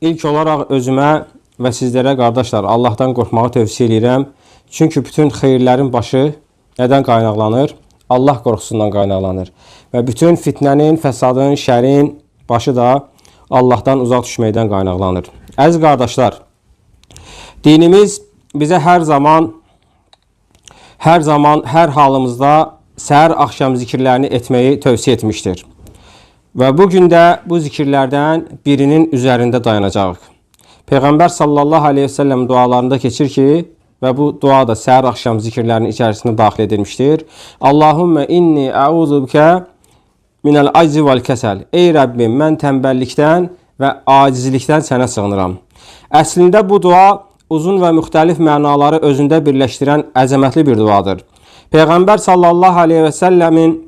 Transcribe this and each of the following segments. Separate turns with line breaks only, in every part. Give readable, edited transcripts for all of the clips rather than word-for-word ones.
İlk olaraq özümə və sizlərə qardaşlar Allahdan qorxmağı tövsiyə edirəm. Çünki bütün xeyirlərin başı nədən qaynaqlanır? Allah qorxusundan qaynaqlanır. Və bütün fitnənin, fəsadın, şərin başı da Allahdan uzaq düşməkdən qaynaqlanır. Əziz qardaşlar, dinimiz bizə hər zaman, hər halımızda səhər axşam zikirlərini etməyi tövsiyə etmişdir. Və bugün də bu zikirlərdən birinin üzərində dayanacağıq. Peyğəmbər sallallahu aleyhi ve sellem dualarında keçir ki, və bu dua da səhər axşam zikirlərinin içərisində daxil edilmişdir. Allahümmə inni əuzu bikə minəl aczi vəl kəsəl. Ey Rəbbim, mən tənbəllikdən və acizlikdən sənə sığınıram. Əslində bu dua uzun və müxtəlif mənaları özündə birləşdirən əzəmətli bir duadır. Peyğəmbər sallallahu aleyhi ve sellemin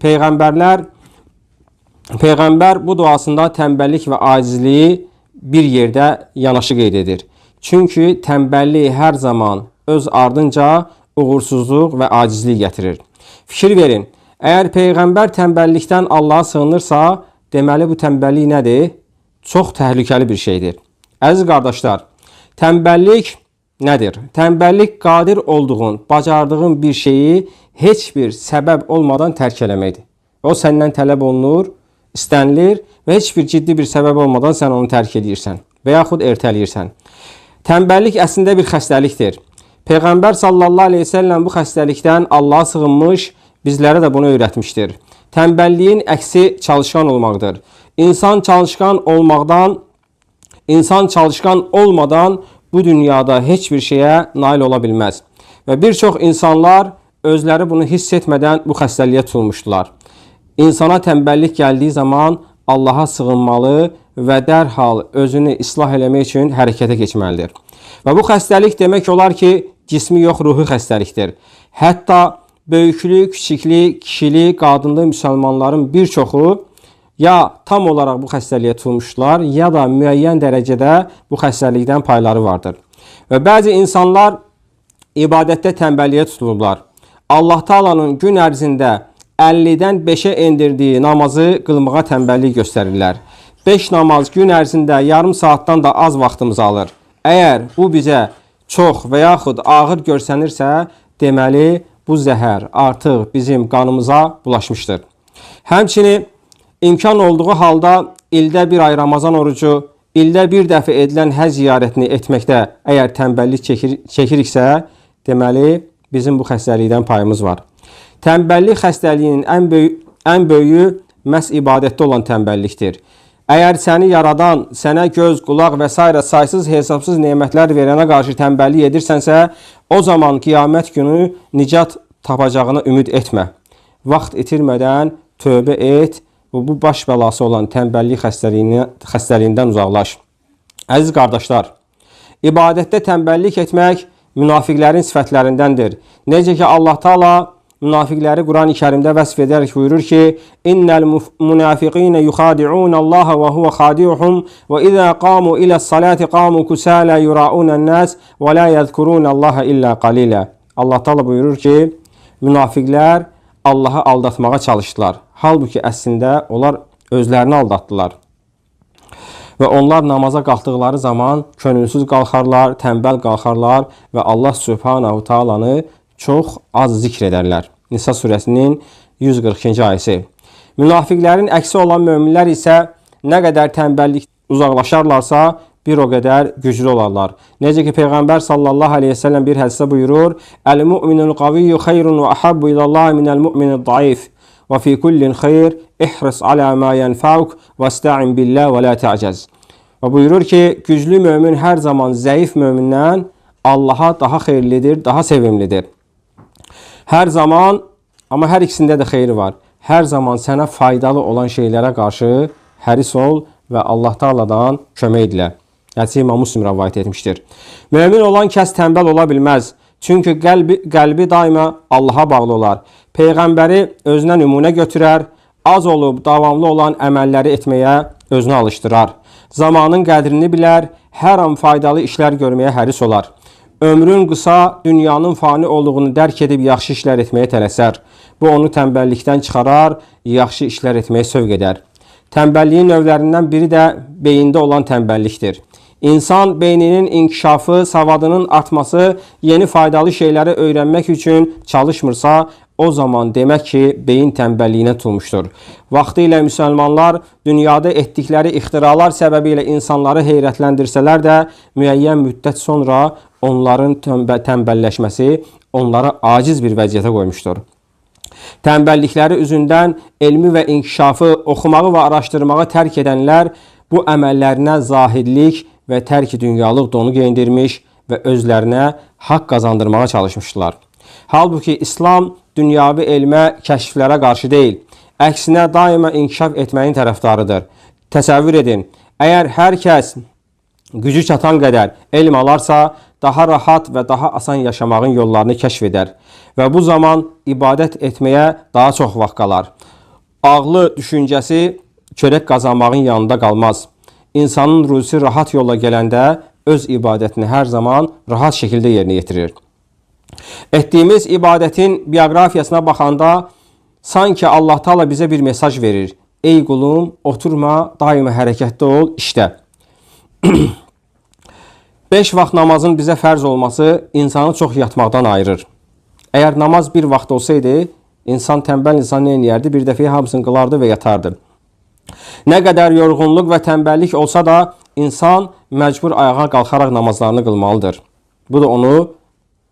Peyğəmbər bu duasında tənbəllik və acizliyi bir yerdə yanaşı qeyd edir. Çünki tənbəllik hər zaman öz ardınca uğursuzluq və acizlik gətirir. Fikir verin, əgər Peyğəmbər tənbəllikdən Allaha sığınırsa, deməli bu tənbəllik nədir? Çox təhlükəli bir şeydir. Əziz qardaşlar, tənbəllik nədir? Tənbəllik qadir olduğun, bacardığın bir şeyi heç bir səbəb olmadan tərk eləməkdir. O səndən tələb olunur, istənilir və heç bir ciddi bir səbəb olmadan sən onu tərk edirsən və yaxud ertələyirsən. Tənbəllik əslində bir xəstəlikdir. Peyğəmbər sallallahu aleyhi ve sellem bu xəstəlikdən Allaha sığınmış, bizlərə də bunu öyrətmişdir. Tənbəlliyin əksi çalışqan olmaqdır. İnsan çalışqan olmadan bu dünyada heç bir şeyə nail ola bilməz. Və bir çox insanlar özləri bunu hiss etmədən bu xəstəliyə tutulmuşdular. İnsana tənbəllik gəldiyi zaman Allaha sığınmalı və dərhal özünü islah eləmək üçün hərəkətə keçməlidir. Və bu xəstəlik demək olar ki, cismi yox, ruhi xəstəlikdir. Hətta böyüklü, kiçikli, kişili, qadınlı müsəlmanların bir çoxu ya tam olaraq bu xəstəliyə tutulmuşlar, ya da müəyyən dərəcədə bu xəstəlikdən payları vardır. Və bəzi insanlar ibadətdə tənbəlliyə tutulurlar. Allah Taala'nın gün ərzində 50-dən 5-ə endirdiyi namazı qılmağa tənbəllik göstərirlər. 5 namaz gün ərzində yarım saatdan da az vaxtımızı alır. Əgər bu bizə çox və yaxud ağır görsənirsə, deməli bu zəhər artıq bizim qanımıza bulaşmışdır. Həmçinin imkan olduğu halda ildə bir ay Ramazan orucu, ildə bir dəfə edilən həcc ziyarətini etməkdə əgər tənbəllik çəkiriksə, deməli bizim bu xəstəlikdən payımız var. Tənbəllik xəstəliyinin ən böyüyü məhz ibadətdə olan tənbəllikdir. Əgər səni yaradan, sənə göz, qulaq və s. saysız hesabsız nemətlər verənə qarşı tənbəllik edirsənsə, o zaman qiyamət günü nicat tapacağına ümid etmə. Vaxt itirmədən tövbə et və bu baş bəlası olan tənbəllik xəstəliyindən uzaqlaş. Əziz qardaşlar, ibadətdə tənbəllik etmək münafiqlərin sifətlərindəndir. Necə ki Allah Taala münafiqləri Quran-ı Kərimdə vəsf edərək buyurur ki, İnnəl münafiqinə yuxadi'unallaha və huvə xadi'uhum və izə qamu iləs-salati qamu kusələ yura'unən-nəs və la yəzkurunallaha illə qalilə. Allah Taala buyurur ki, münafiqlər Allahı aldatmağa çalışdılar. Halbuki əslində onlar özlərini aldatdılar. Və onlar namaza qalxdıqları zaman könülsüz qalxarlar, tənbəl qalxarlar və Allah Subhanahu Taala'nı çox az zikr edərlər. Nisa surəsinin 142-ci ayəsi. Münafiqlərin əksi olan möminlər isə nə qədər tənbəllik uzaqlaşarlarsa, bir o qədər güclü olarlar. Necə ki Peyğəmbər sallallahu aleyhi ve sellem bir hədisdə buyurur, Əl-mu'minul qaviyyu xeyrun və ahabbu ilallahi minəl-mu'minid daif və fi kullin xeyr ihris alə ma yenfa'uk və ista'in billah və la ta'caz. Və buyurur ki, güclü mömin hər zaman zəif mömindən Allaha daha xeyirlidir, daha sevimlidir. Hər zaman, amma hər ikisində də xeyri var. Hər zaman sənə faydalı olan şeylərə qarşı həris ol və Allah Taala'dan kömək dilə. Hədisi İmam Müslim rəvayət etmişdir. Mömin olan kəs tənbəl ola bilməz. Çünki qəlbi daima Allaha bağlı olar. Peyğəmbəri özünə nümunə götürər, az olub davamlı olan əməlləri etməyə özünü alışdırar. Zamanın qədrini bilər, hər an faydalı işlər görməyə həris olar. Ömrün qısa, dünyanın fani olduğunu dərk edib yaxşı işlər etməyə tələsər. Bu onu tənbəllikdən çıxarar, yaxşı işlər etməyə sövq edər. Tənbəlliyin növlərindən biri də beyində olan tənbəllikdir. İnsan beyninin inkişafı, savadının artması, yeni faydalı şeyləri öyrənmək üçün çalışmırsa, o zaman demək ki, beyin tənbəlliyinə tutulmuşdur. Vaxtilə müsəlmanlar dünyada etdikləri ixtiralar səbəbilə insanları heyrətləndirsələr də, müəyyən müddət sonra onların tənbəlləşməsi onları aciz bir vəziyyətə qoymuşdur. Tənbəllikləri üzündən elmi və inkişafı, oxumağı və araşdırmağı tərk edənlər bu əməllərinə zahidlik və tərk-i dünyalıq donu geyindirmiş və özlərinə haqq qazandırmağa çalışmışdılar. Halbuki İslam dünyavi elmə, kəşflərə qarşı deyil, əksinə daima inkişaf etməyin tərəfdarıdır. Təsəvvür edin, əgər hər kəs gücü çatan qədər elm alarsa, daha rahat və daha asan yaşamağın yollarını kəşf edər və bu zaman ibadət etməyə daha çox vaxt qalar. Ağlı düşüncəsi çörək qazanmağın yanında qalmaz. İnsanın ruhusu rahat yolla gələndə öz ibadətini hər zaman rahat şəkildə yerinə yetirir. Etdiyimiz ibadətin bioqrafiyasına baxanda sanki Allah Taala bizə bir mesaj verir. Ey qulum, oturma, daima hərəkətdə ol, işlə. 5 vaxt namazın bizə fərz olması insanı çox yatmaqdan ayırır. Əgər namaz bir vaxt olsaydı, insan tənbəl insan nə edərdi? Bir dəfəyə hamısını qılardı və yatardı. Nə qədər yorğunluq və tənbəllik olsa da, insan məcbur ayağa qalxaraq namazlarını qılmalıdır. Bu da onu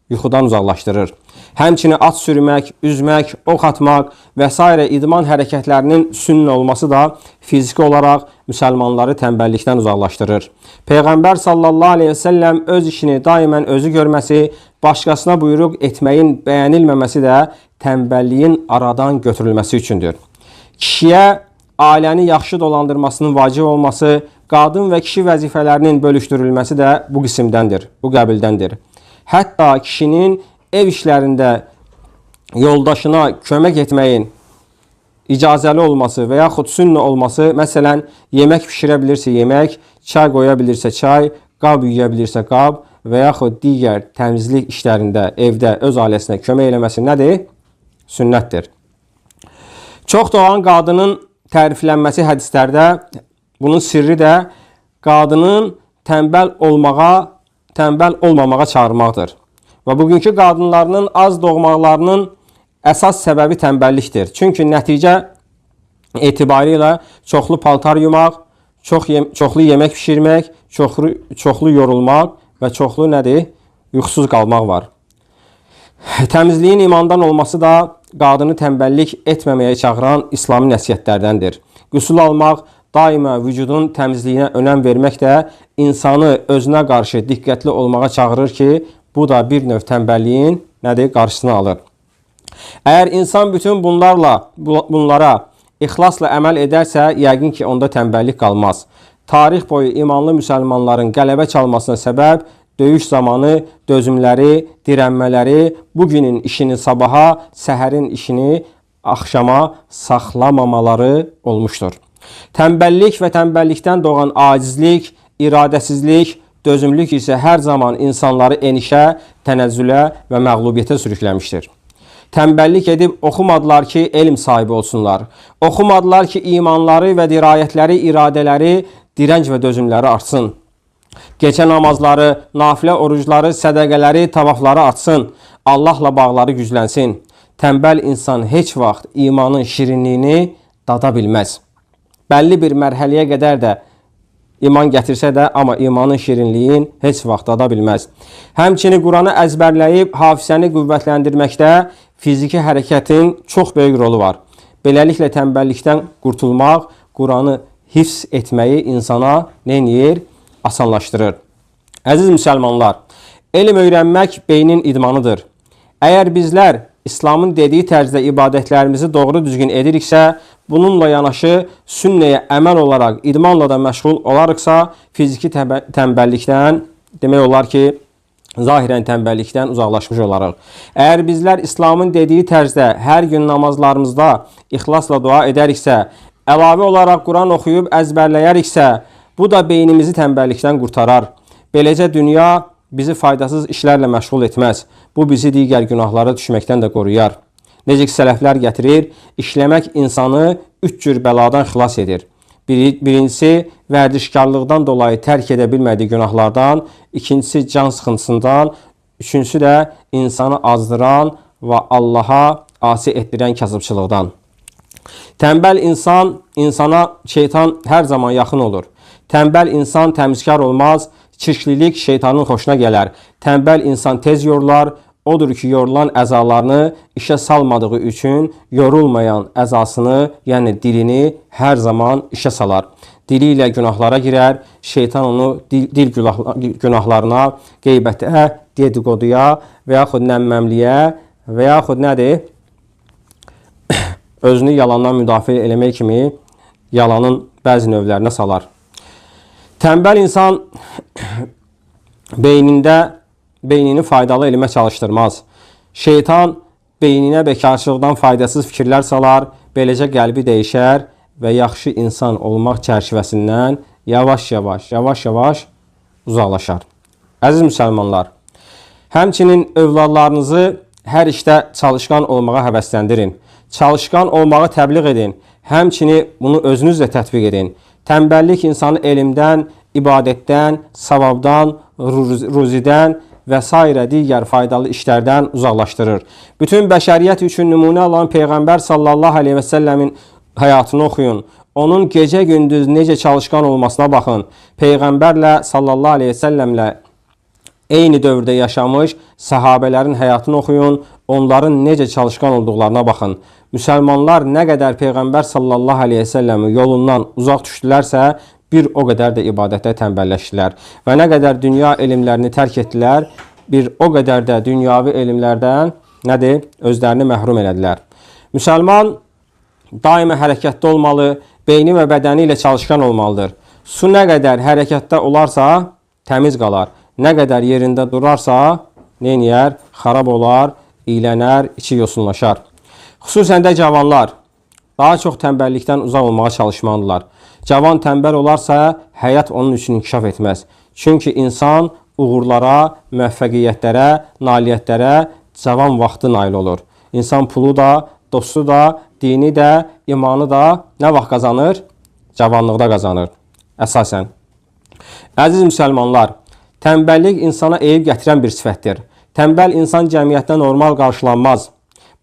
yuxudan uzaqlaşdırır. Həmçinin at sürmək, üzmək, ox atmaq və s. idman hərəkətlərinin sünnə olması da fiziki olaraq müsəlmanları tənbəllikdən uzaqlaşdırır. Peyğəmbər sallallahu aleyhi və səlləm öz işini daimən özü görməsi, başqasına buyruq etməyin bəyənilməməsi də tənbəlliyin aradan götürülməsi üçündür. Kişiyə ailəni yaxşı dolandırmasının vacib olması, qadın və kişi vəzifələrinin bölüşdürülməsi də bu qismdəndir, bu qəbildəndir. Hətta kişinin ev işlərində yoldaşına kömək etməyin icazəli olması və yaxud sünnə olması, məsələn, yemək pişirə bilirsə yemək, çay qoya bilirsə çay, qab yuya bilirsə qab və yaxud digər təmizlik işlərində evdə öz ailəsinə kömək eləməsi nədir? Sünnətdir. Çox doğan qadının təriflənməsi hədislərdə, bunun sirri də qadının tənbəl olmamağa çağırmaqdır. Və bugünkü qadınlarının az doğmaqlarının əsas səbəbi tənbəllikdir. Çünki nəticə etibarilə çoxlu paltar yumaq, çoxlu yemək pişirmək, çoxlu yorulmaq və çoxlu nədir? Yuxusuz qalmaq var. Təmizliyin imandan olması da qadını tənbəllik etməməyə çağıran İslami nəsihətlərdəndir. Qüsul almaq, daima vücudun təmizliyinə önəm vermək də insanı özünə qarşı diqqətli olmağa çağırır ki, bu da bir növ tənbəlliyin nədir? Qarşısını alır. Əgər insan bütün bunlara ixlasla əməl edərsə, yəqin ki, onda tənbəllik qalmaz. Tarix boyu imanlı müsəlmanların qələbə çalmasına səbəb döyüş zamanı dözümləri, dirənmələri, bugünün işini sabaha, səhərin işini axşama saxlamamaları olmuşdur. Tənbəllik və tənbəllikdən doğan acizlik, iradəsizlik, dözümlük isə hər zaman insanları enişə, tənəzzülə və məğlubiyyətə sürükləmişdir. Tənbəllik edib oxumadılar ki, elm sahibi olsunlar. Oxumadılar ki, imanları və dirayətləri, iradələri, dirənc və dözümləri artsın. Gecə namazları, nafilə orucları, sədəqələri, tavafları artsın. Allahla bağları güclənsin. Tənbəl insan heç vaxt imanın şirinliyini dada bilməz. Bəlli bir mərhələyə qədər də iman gətirsə də, amma imanın şirinliyin heç vaxt dada bilməz. Həmçinin Quranı əzbərləyib hafizəni qüvvətləndirməkdə fiziki hərəkətin çox böyük rolu var. Beləliklə tənbəllikdən qurtulmaq, Quranı hifz etməyi insana neyir? Asanlaşdırır. Əziz müsəlmanlar, elm öyrənmək beynin idmanıdır. Əgər bizlər İslamın dediyi tərzdə ibadətlərimizi doğru düzgün ediriksə, bununla yanaşı sünnəyə əməl olaraq idmanla da məşğul olarıqsa, fiziki tənbəllikdən, demək olar ki, zahirən tənbəllikdən uzaqlaşmış olarıq. Əgər bizlər İslamın dediyi tərzdə hər gün namazlarımızda ixlasla dua edəriksə, əlavə olaraq Quran oxuyub əzbərləyəriksə, bu da beynimizi tənbəllikdən qurtarar. Beləcə dünya bizi faydasız işlərlə məşğul etməz. Bu bizi digər günahlara düşməkdən də qoruyar. Necə ki, sələflər gətirir, işləmək insanı 3 cür bəladan xilas edir. Birincisi, vərdişkarlıqdan dolayı tərk edə bilmədiyi günahlardan, ikincisi can sıxıntısından, üçüncüsü də insanı azdıran və Allaha asi etdirən kasıbçılıqdan. Tənbəl insana şeytan hər zaman yaxın olur. Tənbəl insan təmizkar olmaz, çirklilik şeytanın xoşuna gələr. Tənbəl insan tez yorular, odur ki, yorulan əzalarını işə salmadığı üçün yorulmayan əzasını, yəni dilini hər zaman işə salar. Dili ilə günahlara girər, şeytan onu dil günahlarına, qeybətə, dedikoduya və yaxud nəmməmliyə və yaxud nədir? Özünü yalandan müdafiə eləmək kimi yalanın bəzi növlərinə salar. Tənbəl insan beynini faydalı elmə çalışdırmaz. Şeytan beyninə bekarçılıqdan faydasız fikirlər salar, beləcə qəlbi dəyişər və yaxşı insan olmaq çərçivəsindən yavaş-yavaş uzaqlaşar. Əziz müsəlmanlar, həmçinin övladlarınızı hər işdə çalışqan olmağa həvəsləndirin. Çalışqan olmağı təbliğ edin. Həmçinin bunu özünüz də tətbiq edin. Tənbəllik insanı elmdən, ibadətdən, savabdan, ruzidən və s. digər faydalı işlərdən uzaqlaşdırır. Bütün bəşəriyyət üçün nümunə olan Peyğəmbər sallallahu aleyhi və səlləmin həyatını oxuyun. Onun gecə-gündüz necə çalışqan olmasına baxın. Peyğəmbərlə sallallahu aleyhi və səlləmlə eyni dövrdə yaşamış səhabələrin həyatını oxuyun. Onların necə çalışqan olduqlarına baxın. Müsəlmanlar nə qədər Peyğəmbər sallallahu aleyhi və səlləmin yolundan uzaq düşdülərsə, bir o qədər də ibadətə tənbəlləşdilər. Və nə qədər dünya elmlərini tərk etdilər, bir o qədər də dünyavi elmlərdən özlərini məhrum elədilər. Müsəlman daima hərəkətdə olmalı, beyni və bədəni ilə çalışqan olmalıdır. Su nə qədər hərəkətdə olarsa, təmiz qalar. Nə qədər yerində durarsa, neyniyər? Xarab olar, iylənər, içi yosunlaşar. Xüsusən də cavanlar daha çox tənbəllikdən uzaq olmağa çalışmalıdırlar. Cavan tənbəl olarsa, həyat onun üçün inkişaf etməz. Çünki insan uğurlara, müvəffəqiyyətlərə, nailiyyətlərə cavan vaxtı nail olur. İnsan pulu da, dostu da, dini də, imanı da nə vaxt qazanır? Cavanlıqda qazanır. Əsasən. Əziz müsəlmanlar, tənbəllik insana eyib gətirən bir sifətdir. Tənbəl insan cəmiyyətdə normal qarşılanmaz.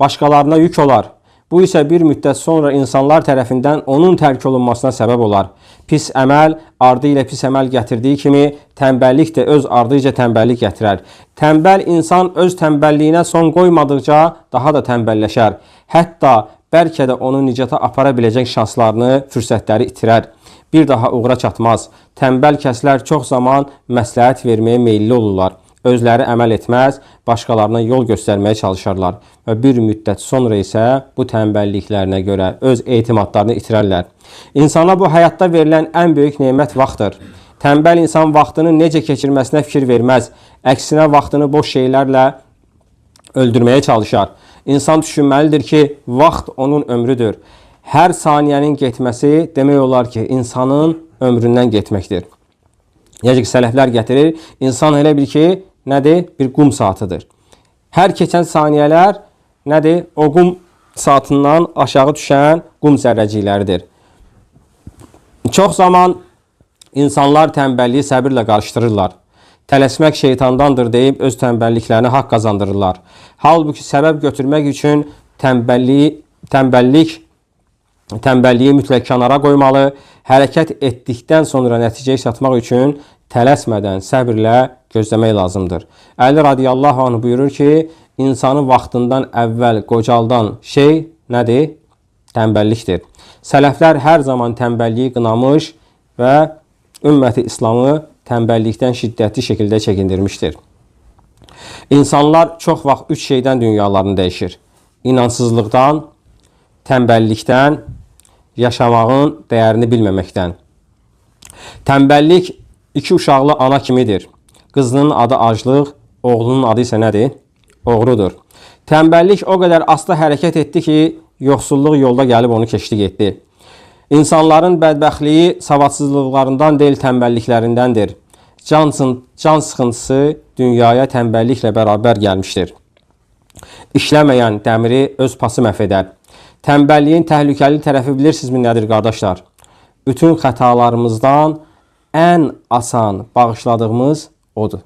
Başqalarına yük olar. Bu isə bir müddət sonra insanlar tərəfindən onun tərk olunmasına səbəb olar. Pis əməl ardı ilə pis əməl gətirdiyi kimi, tənbəllik də öz ardınca tənbəllik gətirər. Tənbəl insan öz tənbəlliyinə son qoymadıqca daha da tənbəlləşər. Hətta bəlkə də onu nicata apara biləcək şanslarını, fürsətləri itirər. Bir daha uğura çatmaz. Tənbəl kəslər çox zaman məsləhət verməyə meyilli olurlar. Özləri əməl etməz, başqalarına yol göstərməyə çalışarlar və bir müddət sonra isə bu tənbəlliklərinə görə öz etimadlarını itirərlər. İnsana bu həyatda verilən ən böyük nemət vaxtdır. Tənbəl insan vaxtını necə keçirməsinə fikir verməz, əksinə vaxtını boş şeylərlə öldürməyə çalışar. İnsan düşünməlidir ki, vaxt onun ömrüdür. Hər saniyənin getməsi demək olar ki, insanın ömründən getməkdir. Necə ki, sələflər gətirir, insan elə bil ki, nədir? Bir qum saatıdır. Hər keçən saniyələr nədir? O qum saatından aşağı düşən qum zərrəcikləridir. Çox zaman insanlar tənbəlliyi səbirlə qarışdırırlar. Tələsmək şeytandandır deyib öz tənbəlliklərini haqq qazandırırlar. Halbuki səbəb götürmək üçün tənbəlliyi mütləq kənara qoymalı, hərəkət etdikdən sonra nəticəyə çatmaq üçün tələsmədən səbirlə gözləmək lazımdır. Əli radiyallahu anh buyurur ki, insanı vaxtından əvvəl qocaldan şey nədir? Tənbəllikdir. Sələflər hər zaman tənbəlliyi qınamış və ümməti İslamı tənbəllikdən şiddətli şəkildə çəkindirmişdir. İnsanlar çox vaxt üç şeydən dünyalarını dəyişir. İnansızlıqdan, tənbəllikdən, yaşamağın dəyərini bilməməkdən. Tənbəllik iki uşaqlı ana kimidir. Qızının adı aclıq, oğlunun adı isə nədir? Oğrudur. Tənbəllik o qədər asta hərəkət etdi ki, yoxsulluq yolda gəlib onu keçdik etdi. İnsanların bədbəxtliyi savadsızlıqlarından deyil, tənbəlliklərindəndir. Can sıxıntısı dünyaya tənbəlliklə bərabər gəlmişdir. İşləməyən dəmiri öz pası məhv edər. Tənbəlliyin təhlükəli tərəfi bilirsinizmi nədir qardaşlar? bütün xətalarımızdan ən asan bağışladığımız odur.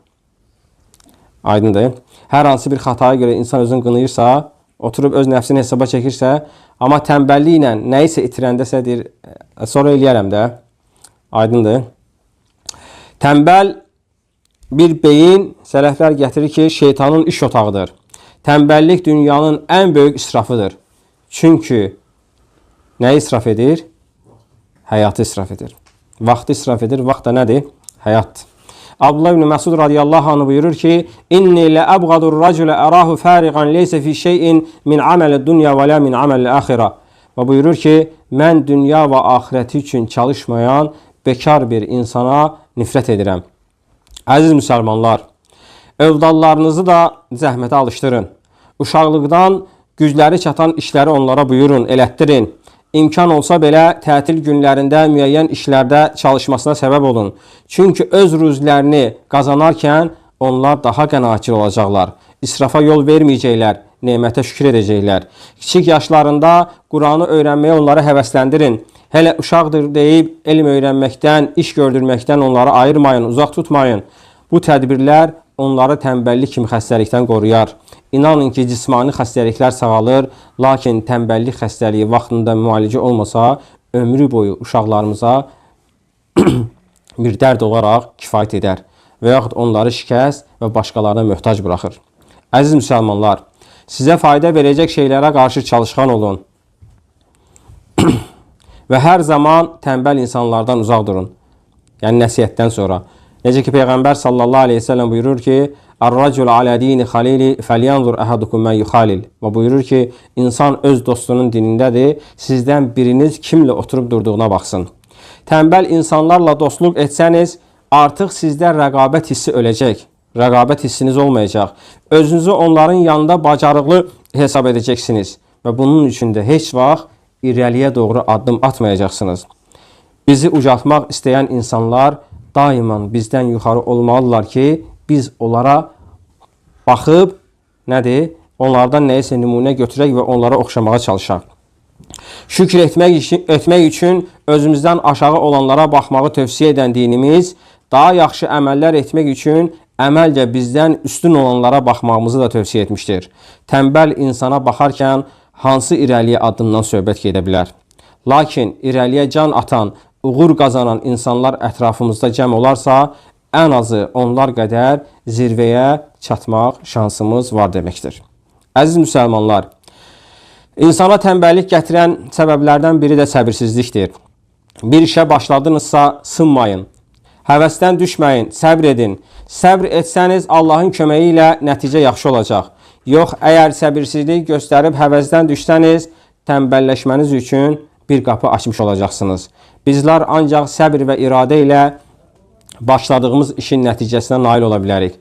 Aydındır. Hər hansı bir xataya görə insan özünü qınayırsa, oturub öz nəfsini hesaba çəkirsə, amma tənbəlliklə nəyisə itirəndəsə deyir, sonra eləyərəm də. Aydındır. Tənbəl bir beyin, sələflər gətirir ki, şeytanın iş otağıdır. Tənbəllik dünyanın ən böyük israfıdır. Çünki nəyi israf edir? Həyatı israf edir. Vaxtı israf edir. Vaxt da nədir? Həyatdır. Abdullah ibn Məsud radiyallahu anh buyurur ki, İnni ləəbğadur rəculə ərahu fəriqan leysə fi şeyin min aməli dünya və lə min aməli əxirə. Və buyurur ki, mən dünya və axirəti üçün çalışmayan bekar bir insana nifrət edirəm. Əziz müsəlmanlar, övladlarınızı da zəhmətə alışdırın. Uşaqlıqdan gücləri çatan işləri onlara buyurun, elətdirin. İmkan olsa belə tətil günlərində müəyyən işlərdə çalışmasına səbəb olun. Çünki öz rüzlərini qazanarkən onlar daha qənaətçil olacaqlar. İsrafa yol verməyəcəklər, nemətə şükür edəcəklər. Kiçik yaşlarında Quranı öyrənməyə onları həvəsləndirin. Hələ uşaqdır deyib elm öyrənməkdən, iş gördürməkdən onları ayırmayın, uzaq tutmayın. Bu tədbirlər onları tənbəllik kimi xəstəlikdən qoruyar. İnanın ki, cismani xəstəliklər sağalır, lakin tənbəllik xəstəliyi vaxtında müalicə olmasa, ömrü boyu uşaqlarımıza bir dərd olaraq kifayət edər və yaxud onları şikəst və başqalarına möhtac buraxır. Əziz müsəlmanlar, sizə fayda verəcək şeylərə qarşı çalışqan olun və hər zaman tənbəl insanlardan uzaq durun. Yəni nəsihətdən sonra. Necə ki, Peyğəmbər sallallahu aleyhi ve sellem buyurur ki, Ar-racul alə dini xalili fəlyanzur əhadukum mən yuxalil. Və buyurur ki, insan öz dostunun dinindədir, sizdən biriniz kimlə oturub durduğuna baxsın. Tənbəl insanlarla dostluq etsəniz, artıq sizdə rəqabət hissi öləcək. Rəqabət hissiniz olmayacaq. Özünüzü onların yanında bacarıqlı hesab edəcəksiniz. Və bunun üçün də heç vaxt irəliyə doğru addım atmayacaqsınız. Bizi ucaltmaq istəyən insanlar daima bizdən yuxarı olmalılar ki, biz onlara baxıb, nədir? Onlardan nəyisə nümunə götürək və onlara oxşamağa çalışaq. Şükür etmək üçün özümüzdən aşağı olanlara baxmağı tövsiyə edən dinimiz, daha yaxşı əməllər etmək üçün əməlcə bizdən üstün olanlara baxmağımızı da tövsiyə etmişdir. Tənbəl insana baxarkən hansı irəliyə addımdan söhbət gedə bilər? Lakin irəliyə can atan, uğur qazanan insanlar ətrafımızda cəm olarsa, ən azı onlar qədər zirvəyə çatmaq şansımız var deməkdir. Əziz müsəlmanlar, insana tənbəllik gətirən səbəblərdən biri də səbirsizlikdir. Bir işə başladınızsa sınmayın, həvəsdən düşməyin, səbr edin. Səbr etsəniz Allahın köməyi ilə nəticə yaxşı olacaq. Yox, əgər səbirsizlik göstərib həvəsdən düşsəniz, tənbəlləşməniz üçün bir qapı açmış olacaqsınız. Bizlər ancaq səbr və iradə ilə başladığımız işin nəticəsinə nail ola bilərik.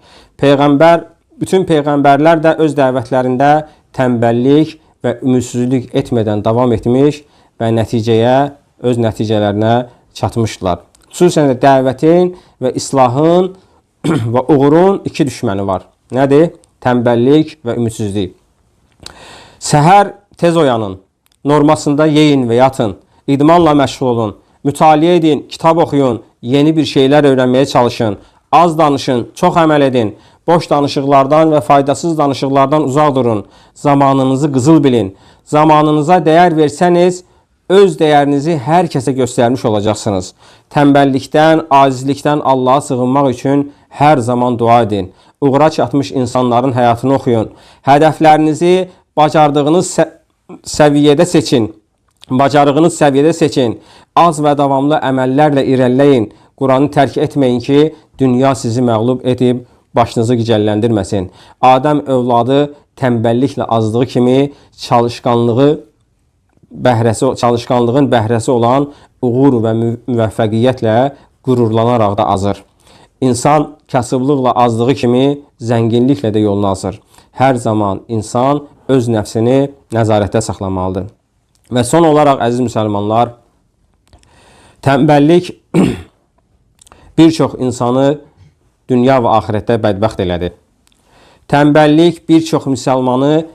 Bütün peyğəmbərlər də öz dəvətlərində tənbəllik və ümidsizlik etmədən davam etmiş və öz nəticələrinə çatmışdılar. Xüsusən də dəvətin və islahın və uğurun iki düşməni var. Nədir? Tənbəllik və ümidsizlik. Səhər tez oyanın, normasında yeyin və yatın, idmanla məşğul olun, mütaliə edin, kitab oxuyun, yeni bir şeylər öyrənməyə çalışın, az danışın, çox əməl edin, boş danışıqlardan və faydasız danışıqlardan uzaq durun, zamanınızı qızıl bilin. Zamanınıza dəyər versəniz, öz dəyərinizi hər kəsə göstərmiş olacaqsınız. Tənbəllikdən, acizlikdən Allaha sığınmaq üçün hər zaman dua edin. Uğura çatmış insanların həyatını oxuyun. Hədəflərinizi bacardığınız səviyyədə seçin. Az və davamlı əməllərlə irəliləyin. Quranı tərk etməyin ki, dünya sizi məğlub edib başınızı gicəlləndirməsin. Adəm övladı tənbəlliklə azdığı kimi çalışqanlığın bəhrəsi olan uğur və müvəffəqiyyətlə qürurlanaraq da azır. İnsan kasıblıqla azdığı kimi zənginliklə də yolunu azır. Hər zaman insan öz nəfsini nəzarətdə saxlamalıdır. Və son olaraq, əziz müsəlmanlar, tənbəllik bir çox insanı dünya və axirətdə bədbəxt elədi. Tənbəllik bir çox müsəlmanı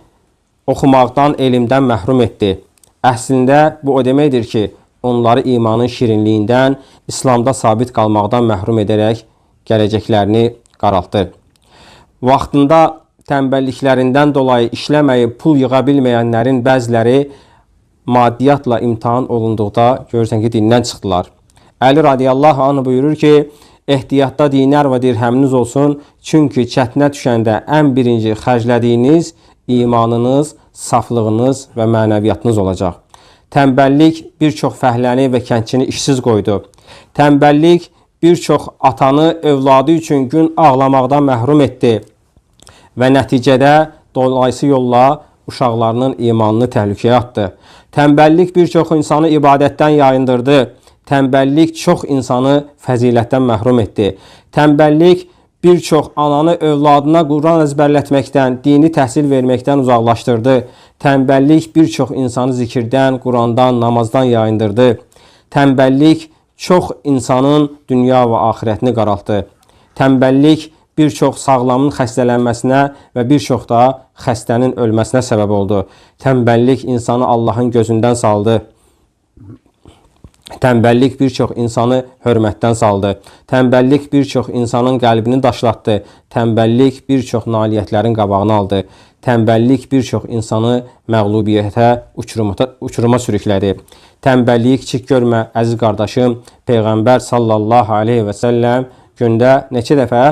oxumaqdan, elmdən məhrum etdi. Əslində, bu o deməkdir ki, onları imanın şirinliyindən, İslamda sabit qalmaqdan məhrum edərək gələcəklərini qaraltdı. Vaxtında tənbəlliklərindən dolayı işləməyib pul yığa bilməyənlərin bəziləri maddiyyatla imtihan olunduqda görürsən ki, dindən çıxdılar. Əli radiyallahu anh buyurur ki, ehtiyatda dinar və dirhəminiz olsun, çünki çətinə düşəndə ən birinci xərclədiyiniz imanınız, saflığınız və mənəviyyatınız olacaq. Tənbəllik bir çox fəhləni və kəndçini işsiz qoydu. Tənbəllik bir çox atanı övladı üçün gün ağlamaqdan məhrum etdi və nəticədə dolayısı yolla uşaqlarının imanını təhlükəyə atdı. Tənbəllik bir çox insanı ibadətdən yayındırdı. Tənbəllik çox insanı fəzilətdən məhrum etdi. Tənbəllik bir çox ananı övladına Quran əzbərlətməkdən, dini təhsil verməkdən uzaqlaşdırdı. Tənbəllik bir çox insanı zikirdən, Qurandan, namazdan yayındırdı. Tənbəllik çox insanın dünya və axirətini qaraltdı. Tənbəllik bir çox sağlamın xəstələnməsinə və bir çox da xəstənin ölməsinə səbəb oldu. Tənbəllik insanı Allahın gözündən saldı. Tənbəllik bir çox insanı hörmətdən saldı. Tənbəllik bir çox insanın qəlbini daşlatdı. Tənbəllik bir çox nailiyyətlərin qabağını aldı. Tənbəllik bir çox insanı məğlubiyyətə, uçuruma sürüklədi. Tənbəlliyi kiçik görmə, əziz qardaşım. Peyğəmbər sallallahu aleyhi və səlləm gündə neçə dəfə?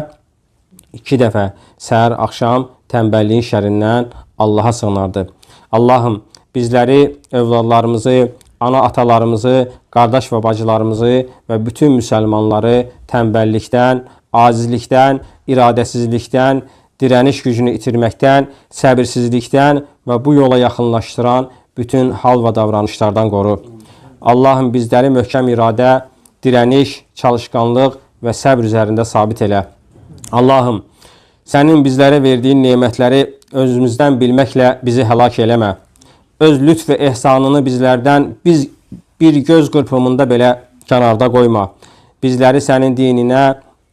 2 dəfə səhər, axşam tənbəlliyin şərindən Allaha sığınardı. Allahım, bizləri, övladlarımızı, ana atalarımızı, qardaş və bacılarımızı və bütün müsəlmanları tənbəllikdən, acizlikdən, iradəsizlikdən, dirəniş gücünü itirməkdən, səbirsizlikdən və bu yola yaxınlaşdıran bütün hal və davranışlardan qoru. Allahım, bizləri möhkəm iradə, dirəniş, çalışqanlıq və səbr üzərində sabit elə. Allahım, sənin bizlərə verdiyin nemətləri özümüzdən bilməklə bizi həlak eləmə. Öz lütf və ehsanını bizlərdən bir göz qırpımında belə kənarda qoyma. Bizləri sənin dininə,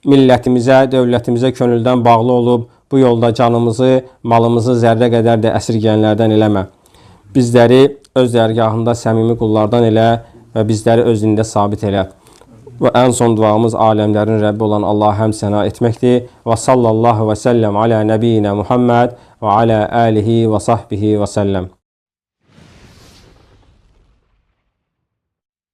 millətimizə, dövlətimizə könüldən bağlı olub, bu yolda canımızı, malımızı zərrə qədər də əsirgəyənlərdən eləmə. Bizləri öz dərgahında səmimi qullardan elə və bizləri özündə sabit elə. Və ən son duamız aləmlərin Rəbbi olan Allah'a həmd səna etməkdir. Və sallallahu və səlləm alə nəbiyyinə Muhammed və alə alihi və sahbihi və səlləm.